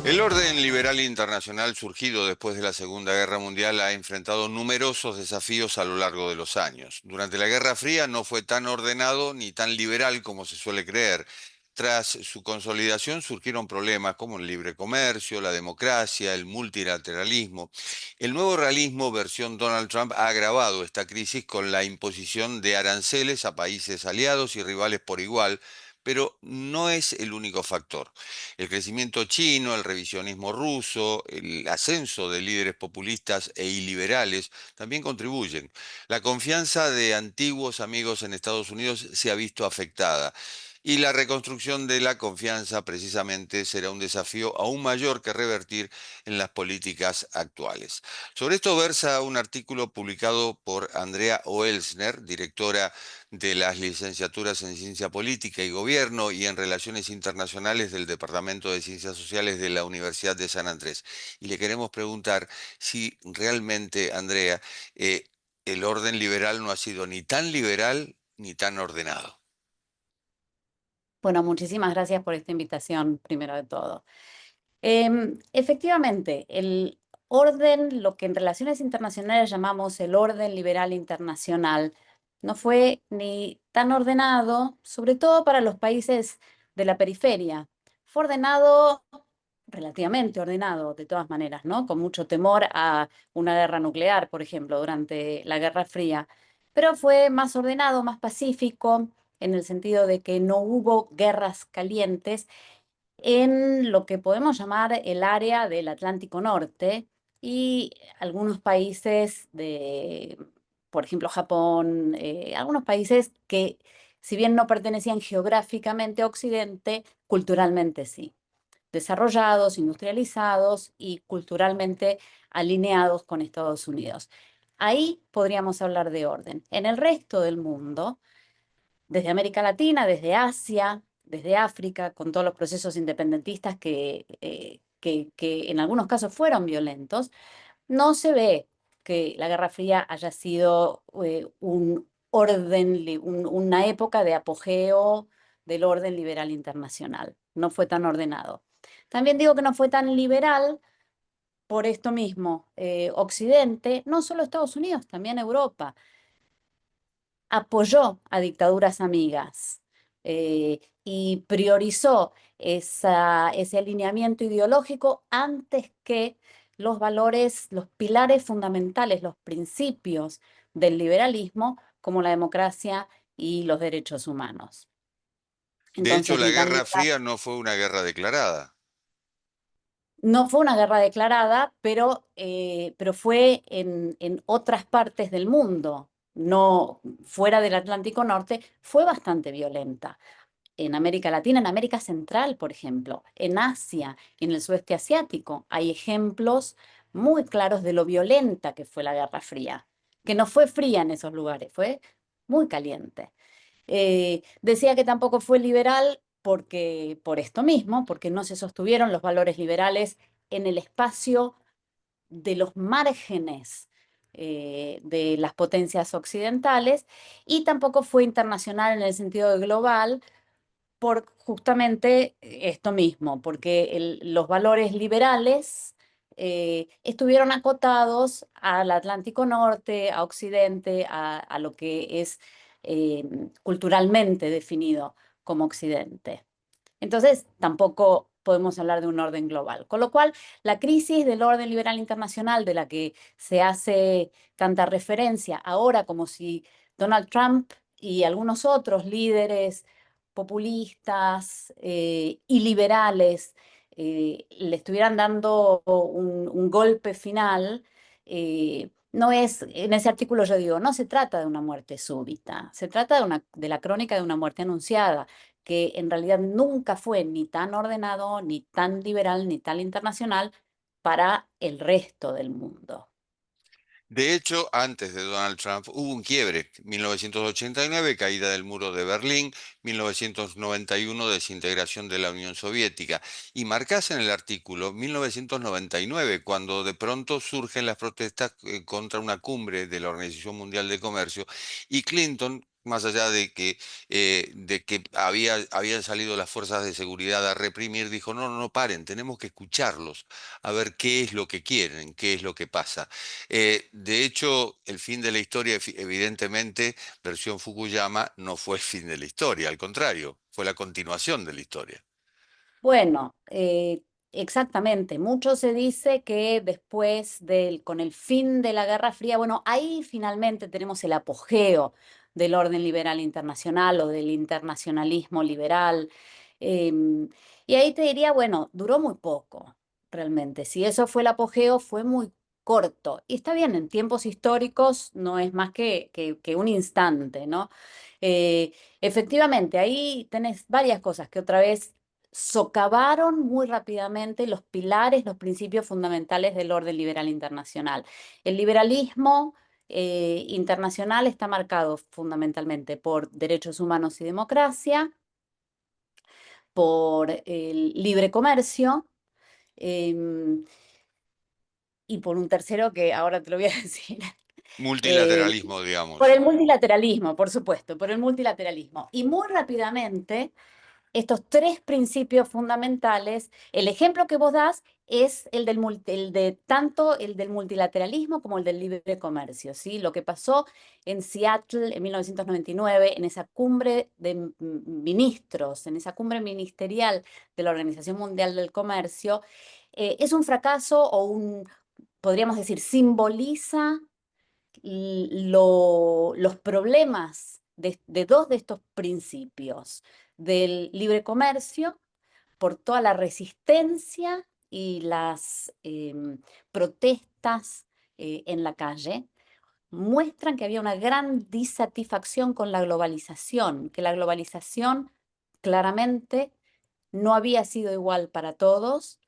El orden liberal internacional surgido después de la Segunda Guerra Mundial ha enfrentado numerosos desafíos a lo largo de los años. Durante la Guerra Fría no fue tan ordenado ni tan liberal como se suele creer. Tras su consolidación surgieron problemas como el libre comercio, la democracia, el multilateralismo. El nuevo realismo versión Donald Trump ha agravado esta crisis con la imposición de aranceles a países aliados y rivales por igual, pero no es el único factor. El crecimiento chino, el revisionismo ruso, el ascenso de líderes populistas e iliberales también contribuyen. La confianza de antiguos amigos en Estados Unidos se ha visto afectada. Y la reconstrucción de la confianza precisamente será un desafío aún mayor que revertir en las políticas actuales. Sobre esto versa un artículo publicado por Andrea Oelsner, directora de las licenciaturas en Ciencia Política y Gobierno y en Relaciones Internacionales del Departamento de Ciencias Sociales de la Universidad de San Andrés. Y le queremos preguntar si realmente, Andrea, el orden liberal no ha sido ni tan liberal ni tan ordenado. Bueno, muchísimas gracias por esta invitación, primero de todo. Efectivamente, el orden, lo que en relaciones internacionales llamamos el orden liberal internacional, no fue ni tan ordenado, sobre todo para los países de la periferia. Fue ordenado, relativamente ordenado, de todas maneras, ¿no? Con mucho temor a una guerra nuclear, por ejemplo, durante la Guerra Fría. Pero fue más ordenado, más pacífico, en el sentido de que no hubo guerras calientes en lo que podemos llamar el área del Atlántico Norte y algunos países de, por ejemplo, Japón, algunos países que, si bien no pertenecían geográficamente a Occidente, culturalmente sí, desarrollados, industrializados y culturalmente alineados con Estados Unidos. Ahí podríamos hablar de orden. En el resto del mundo, desde América Latina, desde Asia, desde África, con todos los procesos independentistas que en algunos casos fueron violentos, no se ve que la Guerra Fría haya sido un orden, una época de apogeo del orden liberal internacional. No fue tan ordenado. También digo que no fue tan liberal por esto mismo. Occidente, no solo Estados Unidos, también Europa apoyó a dictaduras amigas y priorizó ese alineamiento ideológico antes que los valores, los pilares fundamentales, los principios del liberalismo, como la democracia y los derechos humanos. De hecho, Entonces, la ni tan Guerra liberal. Fría no fue una guerra declarada. No fue una guerra declarada, pero fue en otras partes del mundo, no fuera del Atlántico Norte, fue bastante violenta. En América Latina, en América Central, por ejemplo, en Asia, en el sudeste asiático, hay ejemplos muy claros de lo violenta que fue la Guerra Fría, que no fue fría en esos lugares, fue muy caliente. Decía que tampoco fue liberal porque, por esto mismo, porque no se sostuvieron los valores liberales en el espacio de los márgenes de las potencias occidentales y tampoco fue internacional en el sentido de global por justamente esto mismo, porque los valores liberales estuvieron acotados al Atlántico Norte, a Occidente, a lo que es eh, culturalmente definido como Occidente. Entonces, tampoco podemos hablar de un orden global. Con lo cual, la crisis del orden liberal internacional de la que se hace tanta referencia ahora como si Donald Trump y algunos otros líderes populistas y liberales le estuvieran dando un golpe final, no es, en ese artículo yo digo, no se trata de una muerte súbita, se trata de la crónica de una muerte anunciada que en realidad nunca fue ni tan ordenado, ni tan liberal, ni tan internacional para el resto del mundo. De hecho, antes de Donald Trump hubo un quiebre. 1989, caída del muro de Berlín, 1991, desintegración de la Unión Soviética. Y marcás en el artículo 1999, cuando de pronto surgen las protestas contra una cumbre de la Organización Mundial de Comercio y Clinton más allá de que habían salido las fuerzas de seguridad a reprimir, dijo, no, no, no, paren, tenemos que escucharlos, a ver qué es lo que quieren, qué es lo que pasa. De hecho, el fin de la historia, evidentemente, versión Fukuyama, no fue el fin de la historia, al contrario, fue la continuación de la historia. Bueno, exactamente. Mucho se dice que después con el fin de la Guerra Fría, bueno, ahí finalmente tenemos el apogeo del orden liberal internacional o del internacionalismo liberal. Em, y ahí te diría, bueno, duró muy poco, realmente. Si eso fue el apogeo, fue muy corto. Y está bien, en tiempos históricos no es más que un instante, ¿no? Eh, Efectivamente, ahí tenés varias cosas que otra vez socavaron muy rápidamente los pilares, los principios fundamentales del orden liberal internacional. El liberalismo internacional está marcado fundamentalmente por derechos humanos y democracia, por el libre comercio, em, y por un tercero que ahora te lo voy a decir. eh, Multilateralismo, por digamos. el multilateralismo, por supuesto, por el multilateralismo. Y muy rápidamente estos tres principios fundamentales, el ejemplo que vos das es el de tanto el del multilateralismo como el del libre comercio, ¿sí? Lo que pasó en Seattle en 1999, en esa cumbre de ministros, en esa cumbre ministerial de la Organización Mundial del Comercio, es un fracaso podríamos decir, simboliza los problemas de dos de estos principios, del libre comercio, por toda la resistencia y las protestas en la calle, muestran que había una gran disatisfacción con la globalización, que la globalización claramente no había sido igual para todos,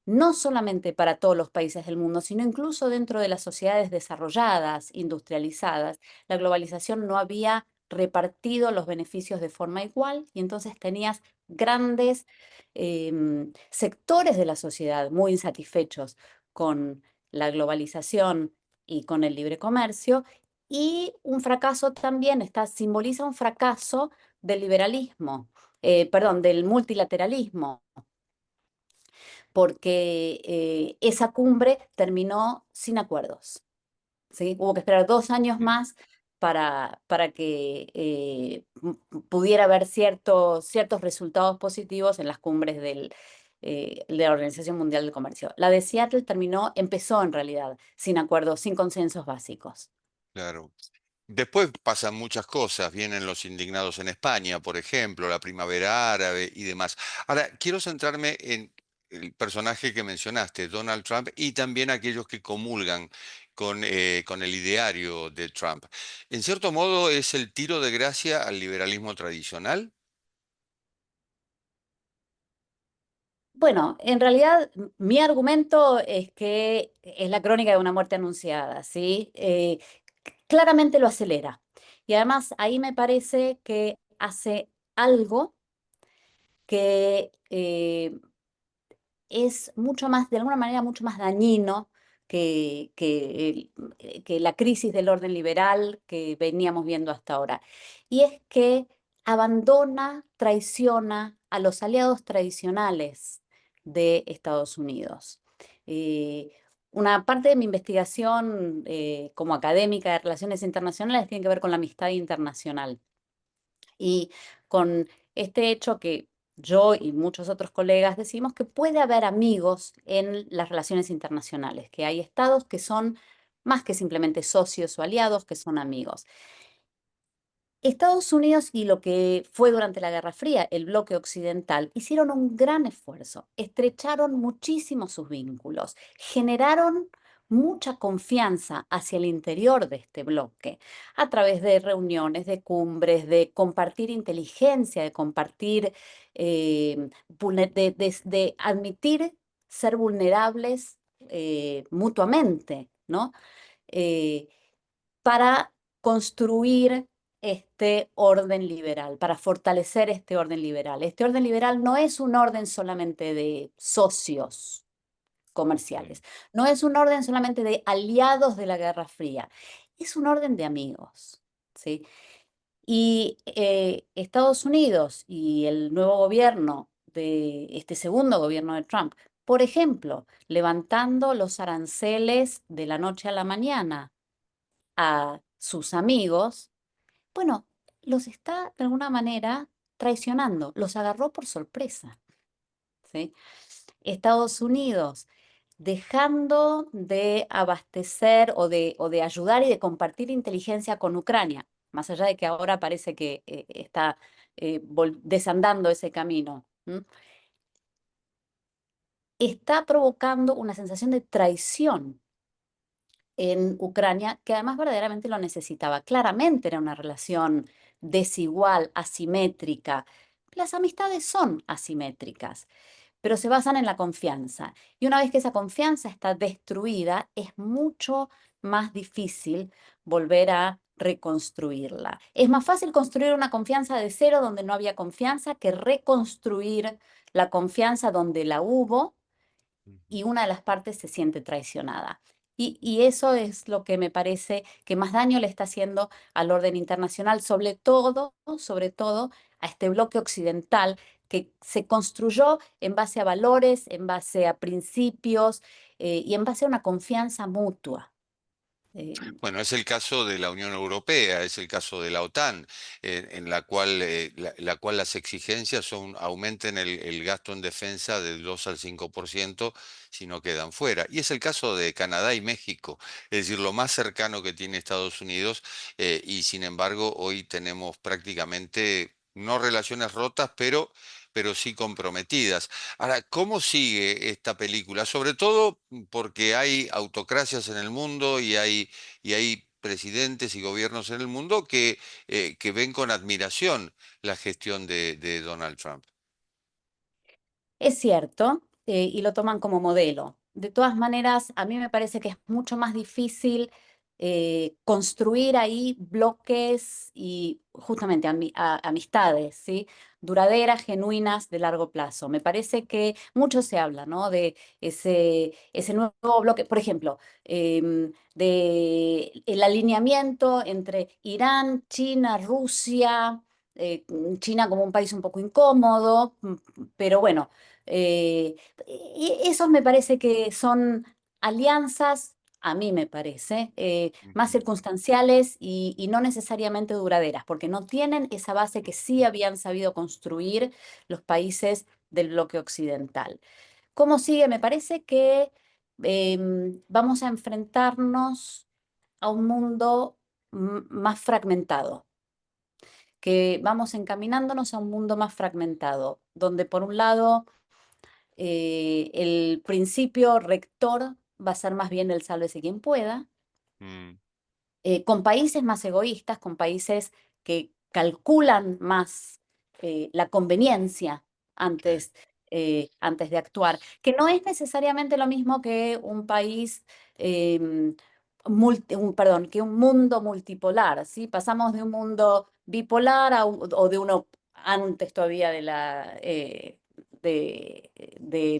no solamente para todos los países del mundo, sino incluso dentro de las sociedades desarrolladas, industrializadas. La globalización no había repartido los beneficios de forma igual y entonces tenías grandes sectores de la sociedad muy insatisfechos con la globalización y con el libre comercio. Y un fracaso también simboliza un fracaso del liberalismo, perdón, del multilateralismo, porque esa cumbre terminó sin acuerdos, ¿sí? Hubo que esperar 2 años Mm. más para que pudiera haber ciertos resultados positivos en las cumbres de la Organización Mundial del Comercio. La de Seattle empezó en realidad sin acuerdos, sin consensos básicos. Claro. Después pasan muchas cosas, vienen los indignados en España, por ejemplo, la primavera árabe y demás. Ahora, quiero centrarme en el personaje que mencionaste, Donald Trump, y también aquellos que comulgan con el ideario de Trump. En cierto modo, ¿es el tiro de gracia al liberalismo tradicional? Bueno, en realidad mi argumento es que es la crónica de una muerte anunciada, ¿sí? Claramente lo acelera. Y además ahí me parece que hace algo que es mucho más, de alguna manera, mucho más dañino que la crisis del orden liberal que veníamos viendo hasta ahora. Y es que abandona, traiciona a los aliados tradicionales de Estados Unidos. Eh, una parte de mi investigación como académica de relaciones internacionales tiene que ver con la amistad internacional. Y con este hecho que yo y muchos otros colegas decimos que puede haber amigos en las relaciones internacionales, que hay estados que son más que simplemente socios o aliados, que son amigos. Estados Unidos y lo que fue durante la Guerra Fría, el bloque occidental, hicieron un gran esfuerzo, estrecharon muchísimo sus vínculos, generaron mucha confianza hacia el interior de este bloque, a través de reuniones, de cumbres, de compartir inteligencia, de compartir, de admitir ser vulnerables mutuamente, ¿no? Eh, para construir este orden liberal, para fortalecer este orden liberal. Este orden liberal no es un orden solamente de socios Mm. comerciales, no es un orden solamente de aliados de la Guerra Fría, es un orden de amigos, ¿sí? Y Estados Unidos y el nuevo gobierno de este segundo gobierno de Trump, por ejemplo, levantando los aranceles de la noche a la mañana a sus amigos, bueno, los está de alguna manera traicionando, los agarró por sorpresa, ¿sí? Estados Unidos dejando de abastecer o de ayudar y de compartir inteligencia con Ucrania, más allá de que ahora parece que está desandando ese camino, ¿m? Está provocando una sensación de traición en Ucrania, que además verdaderamente lo necesitaba. Claramente era una relación desigual, asimétrica. Las amistades son asimétricas, pero se basan en la confianza. Y una vez que esa confianza está destruida, es mucho más difícil volver a reconstruirla. Es más fácil construir una confianza de cero donde no había confianza que reconstruir la confianza donde la hubo Ujú. y una de las partes se siente traicionada. Y eso es lo que me parece que más daño le está haciendo al orden internacional, sobre todo a este bloque occidental que se construyó en base a valores, en base a principios y en base a una confianza mutua. Eh, Bueno, es el caso de la Unión Europea, es el caso de la OTAN, en la cual, la cual las exigencias son aumenten el gasto en defensa del 2 al 5% si no quedan fuera. Y es el caso de Canadá y México, es decir, lo más cercano que tiene Estados Unidos, y sin embargo hoy tenemos prácticamente no relaciones rotas, pero sí comprometidas. Ahora, ¿cómo sigue esta película? Sobre todo porque hay autocracias en el mundo y hay presidentes y gobiernos en el mundo que ven con admiración la gestión de Donald Trump. Es cierto, y lo toman como modelo. De todas maneras, a mí me parece que es mucho más difícil construir ahí bloques y justamente amistades, ¿sí? Duraderas, genuinas, de largo plazo. Me parece que mucho se habla, ¿no? De ese nuevo bloque, por ejemplo, de el alineamiento entre Irán, China, Rusia, China como un país un poco incómodo, pero bueno. Y esos me parece que son alianzas, a mí me parece, más Ujú. circunstanciales y no necesariamente duraderas, porque no tienen esa base que sí habían sabido construir los países del bloque occidental. ¿Cómo sigue? Me parece que vamos a enfrentarnos a un mundo más fragmentado, que vamos encaminándonos a un mundo más fragmentado, donde por un lado el principio rector va a ser más bien el sálvese quien pueda, Mm, con países más egoístas, con países que calculan más la conveniencia sí. antes de actuar, que no es necesariamente lo mismo que un país, perdón, que un mundo multipolar, ¿sí? Pasamos de un mundo bipolar o de uno antes todavía de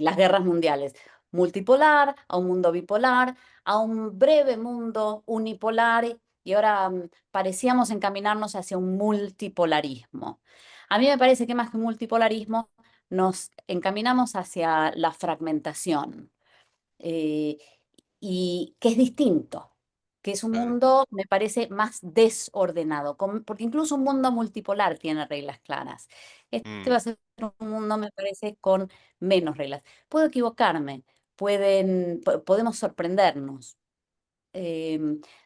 las guerras mundiales, multipolar a un mundo bipolar, a un breve mundo unipolar y ahora parecíamos encaminarnos hacia un multipolarismo. A mí me parece que más que un multipolarismo nos encaminamos hacia la fragmentación eh, y que es distinto, que es un Claro. mundo, me parece, más desordenado, porque incluso un mundo multipolar tiene reglas claras. Este Mm, va a ser un mundo, me parece, con menos reglas. Puedo equivocarme, podemos sorprendernos.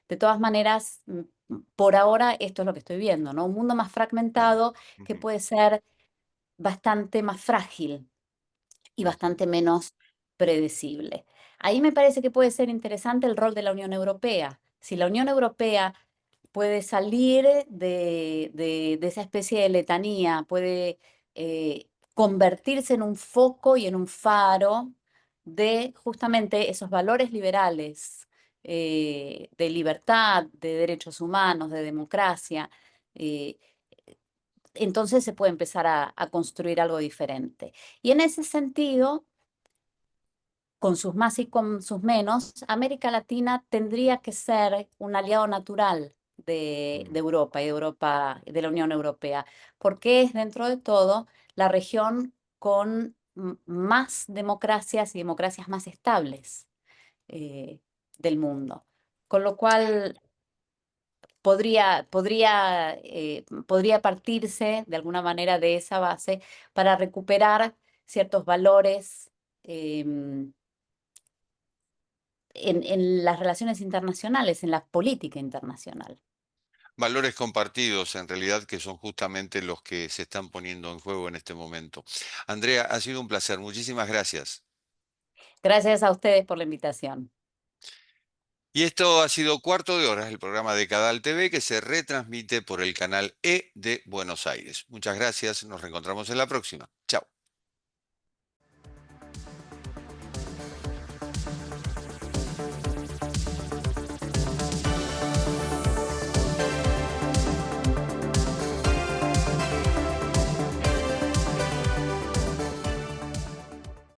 De todas maneras, por ahora esto es lo que estoy viendo, ¿no? Un mundo más claro. fragmentado que Ujú, puede ser bastante más frágil y ujú, bastante menos predecible. Ahí me parece que puede ser interesante el rol de la Unión Europea. Si la Unión Europea puede salir de esa especie de letanía, puede convertirse en un foco y en un faro de justamente esos valores liberales, de libertad, de derechos humanos, de democracia. eh, entonces se puede empezar a construir algo diferente. Y en ese sentido, con sus más y con sus menos, América Latina tendría que ser un aliado natural de Mm. Europa y de Europa, de la Unión Europea, porque es dentro de todo la región con más democracias y democracias más estables eh, del mundo. Con lo cual podría partirse de alguna manera de esa base para recuperar ciertos valores em, en las relaciones internacionales, en la política internacional. Valores compartidos, en realidad, que son justamente los que se están poniendo en juego en este momento. Andrea, ha sido un placer. Muchísimas gracias. Gracias a ustedes por la invitación. Y esto ha sido Cuarto de Hora, el programa de Cadal TV que se retransmite por el canal E de Buenos Aires. Muchas gracias. Nos reencontramos en la próxima.